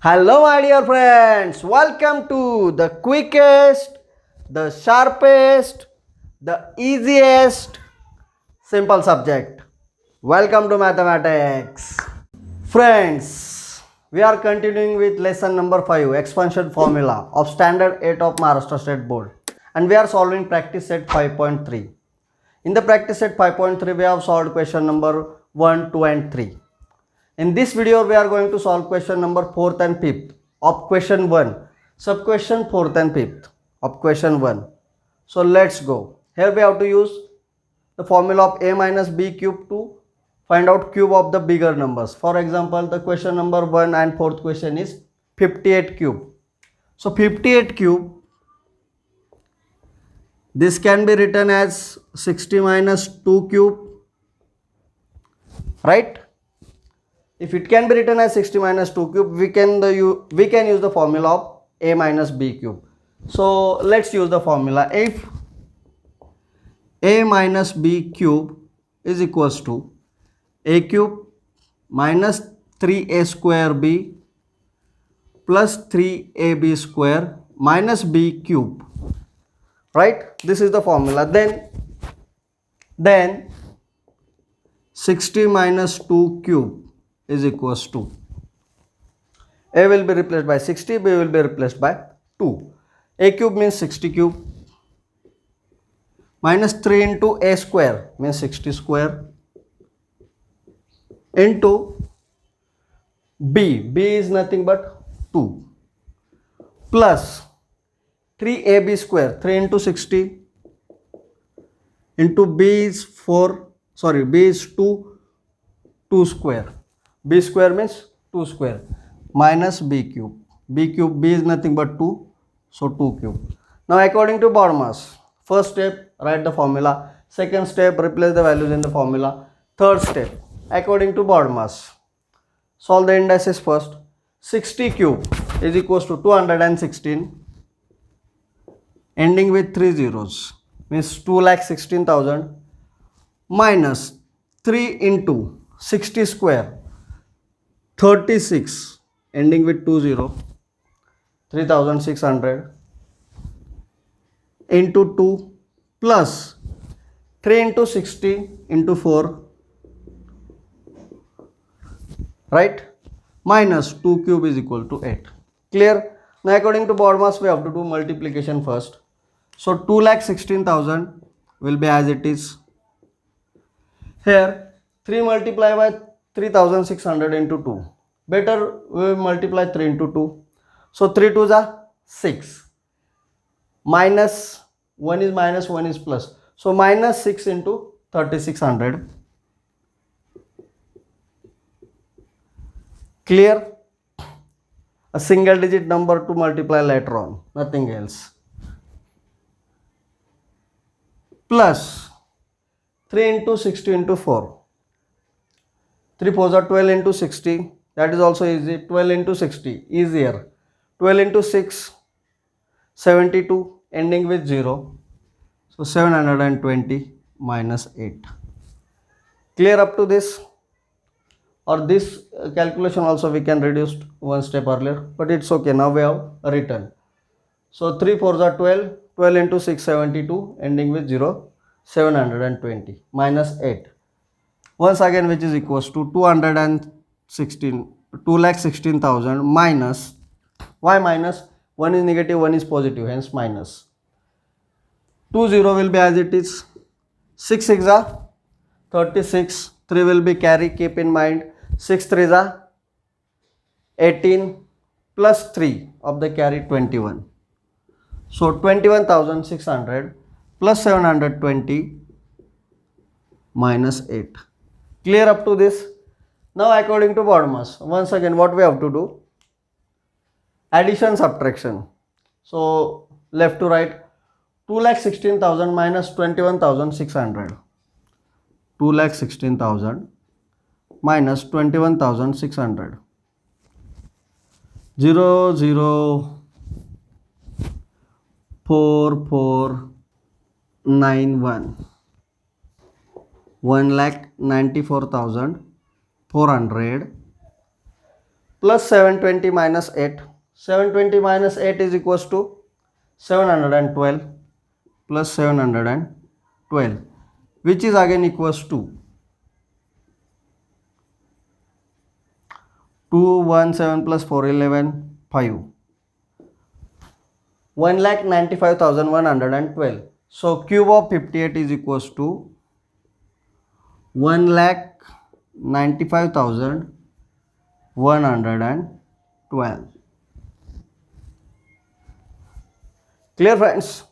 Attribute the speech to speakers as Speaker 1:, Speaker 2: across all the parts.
Speaker 1: Hello, my dear friends. Welcome to the quickest, the sharpest, the easiest simple subject. Welcome to mathematics. Friends, we are continuing with lesson number 5, expansion formula of standard 8 of Maharashtra State Board, and we are solving practice set 5.3. In the practice set 5.3, we have solved question number 1, 2 and 3. In this video, we are going to solve question number 4th and 5th of question 1, sub question 4th and 5th of question 1. So let's go. Here we have to use the formula of a minus b cube to find out cube of the bigger numbers. For example, the question number 1 and 4th question is 58 cube. So 58 cube, this can be written as 60 minus 2 cube, right? If it can be written as 60 minus 2 cube, we can use the formula of a minus b cube. So let's use the formula. If a minus b cube is equals to a cube minus 3a square b plus 3ab square minus b cube, right? This is the formula. Then 60 minus 2 cube is equals to a will be replaced by 60, b will be replaced by 2. A cube means 60 cube minus 3 into a square means 60 square into b is nothing but 2 plus 3ab square, 3 into 60 into b is 2 square. B square means 2 square minus b cube. B is nothing but 2, so 2 cube. Now according to BODMAS, first step, write the formula. Second step, replace the values in the formula. Third step, according to BODMAS, solve the indices first. 60 cube is equals to 216 ending with 3 zeros means 2,16,000 minus 3 into 60 square 36 ending with 20, 3,600 into 2 plus 3 into 60 into 4, right, minus 2 cube is equal to 8. Clear? Now according to BODMAS, we have to do multiplication first. So 2,16,000 will be as it is. Here 3 multiplied by 3,600 into 2. Better we multiply 3 into 2. So 3 2s are 6. Minus 1 is minus, 1 is plus. So minus 6 into 3,600. Clear? A single digit number to multiply later on, nothing else. Plus 3 into 60 into 4. 3 4s are 12 into 60. That is also easy. 12 into 60, easier. 12 into 6, 72 ending with 0. So 720 minus 8. Clear up to this? Or this calculation also we can reduce one step earlier, but it's okay. Now we have written. So 3 4s are 12. 12 into 6, 72 ending with 0. 720 minus 8. Once again, which is equals to 2,16,000 minus, why minus? 1 is negative, 1 is positive, hence minus. 20 will be as it is. 6 6 are 36, 3 will be carry, keep in mind. 6 3 are 18 plus 3 of the carry 21. So 21,600 plus 720 minus 8. Clear up to this? Now according to BODMAS, once again what we have to do? Addition, subtraction. So left to right, 2,16,000 minus 21,600. 2,16,000 minus 21,600. 0 0 4 4 9 1. 1,94,400 plus 720 minus 8. 720 minus 8 is equals to 712 plus 712, which is again equals to 217 plus 411 5. 1,95,112. So cube of 58 is equals to 1,95,112. Clear, friends?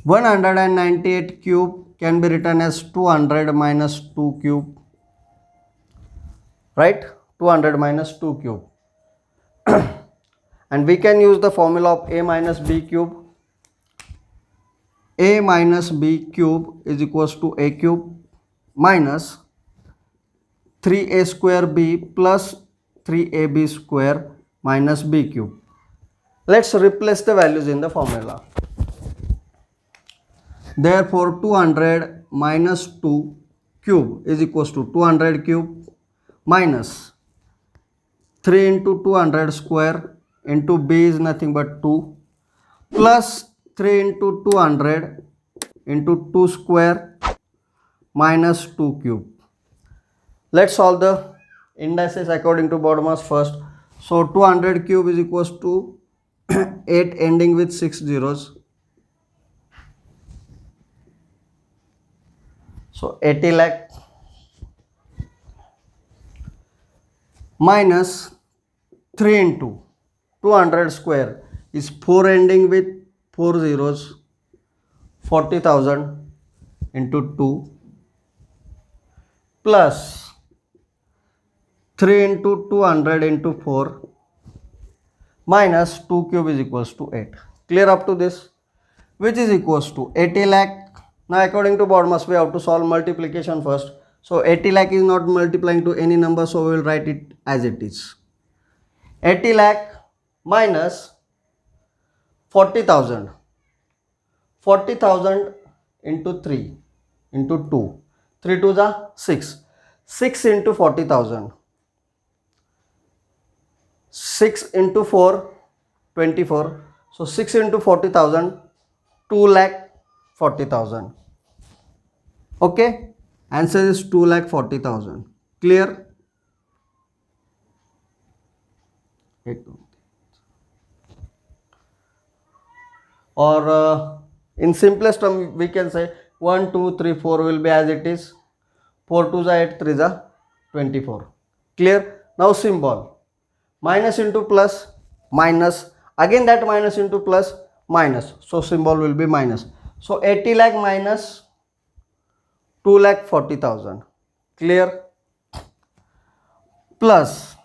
Speaker 1: 198 cube can be written as 200 minus 2 cube, right? 200 minus 2 cube. And we can use the formula of a minus b cube. A minus b cube is equals to a cube minus 3a square b plus 3ab square minus b cube. Let's replace the values in the formula. Therefore 200 minus 2 cube is equals to 200 cube minus 3 into 200 square into b is nothing but 2 plus 3 into 200 into 2 square minus 2 cube. Let's solve the indices according to BODMAS first. So 200 cube is equals to 8 ending with 6 zeros. So 80 lakh minus 3 into 200 square is 4 ending with 4 zeros, 40,000 into 2 plus 3 into 200 into 4 minus 2 cube is equals to 8. Clear up to this? Which is equals to 80 lakh. Now according to BODMAS we have to solve multiplication first. So 80 lakh is not multiplying to any number, so we will write it as it is. 80 lakh minus 40,000. 40,000 into 3 into 2. 3 2s are 6. 6 into 40,000. 6 into 4, 24. So 6 into 40,000, 2,40,000. Okay, answer is 2,40,000. Clear? Or in simplest term we can say 1 2 3 4 will be as it is. 4 2s are 8, 3s are 24. Clear? Now symbol minus into plus minus, again that minus into plus minus, so symbol will be minus. So 80 lakh minus 2,40,000. Clear? Plus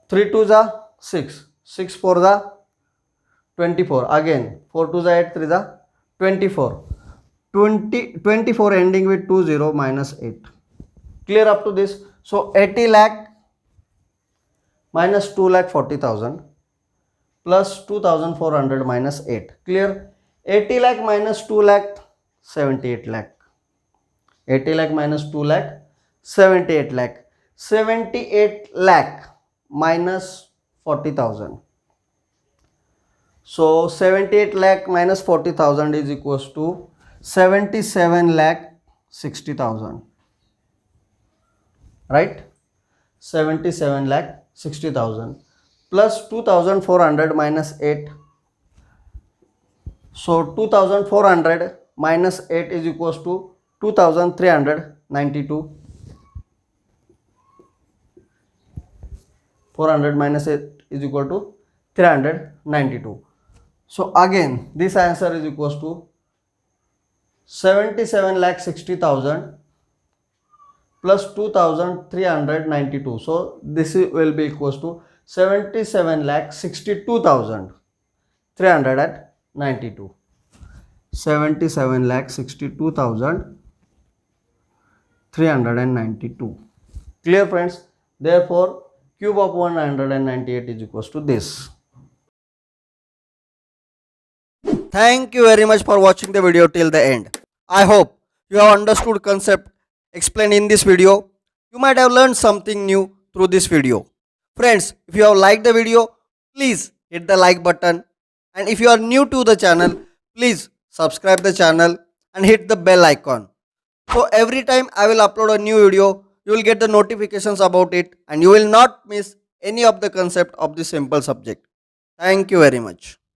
Speaker 1: 3 2s are 6, 6 4s are 24, again 4 2s are 8, 3s are 24. 24 ending with 20 minus 8. Clear up to this? So 80 lakh minus 2,40,000 plus 2,400 minus 8. Clear? 80 lakh minus 2 lakh, 78 lakh. 80 lakh minus 2 lakh, 78 lakh. 78 lakh minus 40,000. So 78 lakh minus 40,000 is equals to 77 lakh 60,000. Right? 77 lakh 60,000 plus 2,400 minus 8. So 2,400 minus 8 is equals to 2,392. 400 minus 8 is equal to 392. So again this answer is equals to 77 lakh 60,000 plus 2,392. So this will be equals to 77 lakh 62,392. 77 lakh 62,392. Clear, friends? Therefore cube of 198 is equals to this. Thank you very much for watching the video till the end. I hope you have understood concept explained in this video. you might have learned something new through this video. Friends, if you have liked the video, please hit the like button, and if you are new to the channel, please subscribe the channel and hit the bell icon. So every time I will upload a new video, you will get the notifications about it and you will not miss any of the concept of this simple subject. Thank you very much.